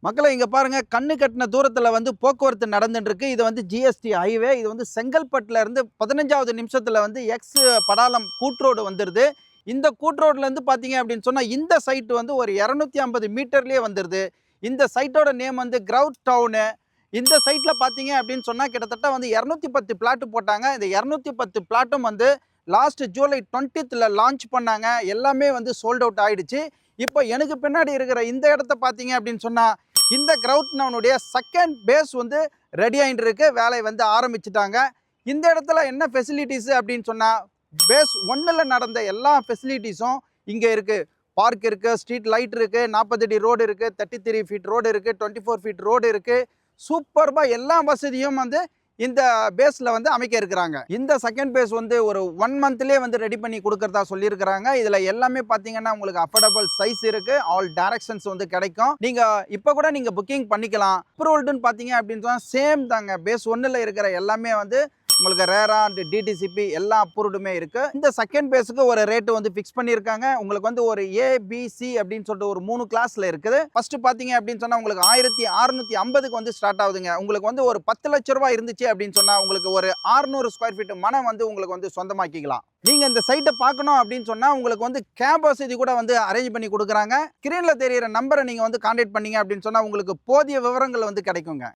மக்களை இங்க பாருங்க, கண்ணு கட்டின தூரத்துல வந்து போக்குவரத்து நடந்துட்டு இருக்கு. இது வந்து ஜிஎஸ்டி ஹைவே. இது வந்து செங்கல்பட்டுல இருந்து 15வது நிமிஷத்துல வந்து எக்ஸ் படாலம் கூட்ரோடு வந்துருது. இந்த கூட்ரோட்ல இருந்து பாத்தீங்க அப்படின்னு சொன்னா இந்த சைட் வந்து ஒரு 250 மீட்டர்லயே வந்துருது. இந்த சைட்டோட நேம் வந்து கிரவுட் டவுனு. இந்த சைட்ல பாத்தீங்க அப்படின்னு சொன்னா கிட்டத்தட்ட வந்து 210 பிளாட் போட்டாங்க. இந்த 210 பிளாட்டும் வந்து லாஸ்ட் ஜூலை 20th லான்ச் பண்ணாங்க. எல்லாமே வந்து சோல்ட் அவுட் ஆயிடுச்சு. இப்போ எனக்கு பின்னாடி இருக்கிற இந்த இடத்த பாத்தீங்க அப்படின்னு சொன்னா இந்த கிரவுட் டவுனுடைய செகண்ட் பேஸ் வந்து ரெடி ஆகிட்டு இருக்கு. வேலை வந்து ஆரம்பிச்சுட்டாங்க. இந்த இடத்துல என்ன ஃபெசிலிட்டிஸ் அப்படின்னு சொன்னா பேஸ் 1ல் நடந்த எல்லா ஃபெசிலிட்டிஸும் இங்கே இருக்கு. பார்க் இருக்கு, ஸ்ட்ரீட் லைட் இருக்கு, 40 அடி ரோடு இருக்கு, 33 ஃபீட் ரோடு இருக்கு, 24 ஃபீட் ரோடு இருக்கு. சூப்பர்பா எல்லா வசதியும் வந்து இந்த பேஸ்ல வந்து அமைக்க இருக்கிறாங்க. இந்த செகண்ட் பேஸ் வந்து ஒரு 1 மந்த்லயே வந்து ரெடி பண்ணி கொடுக்கறதா சொல்லியிருக்கிறாங்க. இதுல எல்லாமே பாத்தீங்கன்னா உங்களுக்கு அஃபோர்டபுள் சைஸ் இருக்கு. ஆல் டைரக்ஷன்ஸ் வந்து கிடைக்கும். நீங்க இப்ப கூட நீங்க புக்கிங் பண்ணிக்கலாம். அப்ரூவல்டுன்னு பாத்தீங்க அப்படின்னு சொன்னா சேம் தாங்க. பேஸ் 1ல் இருக்கிற எல்லாமே வந்து உங்களுக்கு ரேரா அண்ட் டிடிசிபி எல்லா அப்ரூவ்டுமே இருக்கு. இந்த செகண்ட் பேஸுக்கு ஒரு ரேட் வந்து ஃபிக்ஸ் பண்ணியிருக்காங்க. உங்களுக்கு வந்து ஒரு ஏபிசி அப்படின்னு சொல்லிட்டு ஒரு 3 கிளாஸ்ல இருக்குது. ஃபர்ஸ்ட் பாத்தீங்க அப்படின்னு சொன்னா உங்களுக்கு 1650க்கு வந்து ஸ்டார்ட் ஆகுதுங்க. உங்களுக்கு வந்து ஒரு 10 லட்சம் ரூபாய் இருந்துச்சு அப்படின்னு சொன்னா உங்களுக்கு ஒரு 600 ஸ்கொயர் ஃபீட் மனம் வந்து உங்களுக்கு வந்து சொந்தமாக்கிக்கலாம். நீங்க இந்த சைட்டை பார்க்கணும் அப்படின்னு சொன்னா உங்களுக்கு வந்து கேப் வசதி கூட வந்து அரேஞ்ச் பண்ணி கொடுக்குறாங்க. ஸ்கிரீன்ல தெரியிற நம்பரை நீங்க வந்து கான்டாக்ட் பண்ணீங்க அப்படின்னு சொன்னா உங்களுக்கு போதிய விவரங்கள் வந்து கிடைக்குங்க.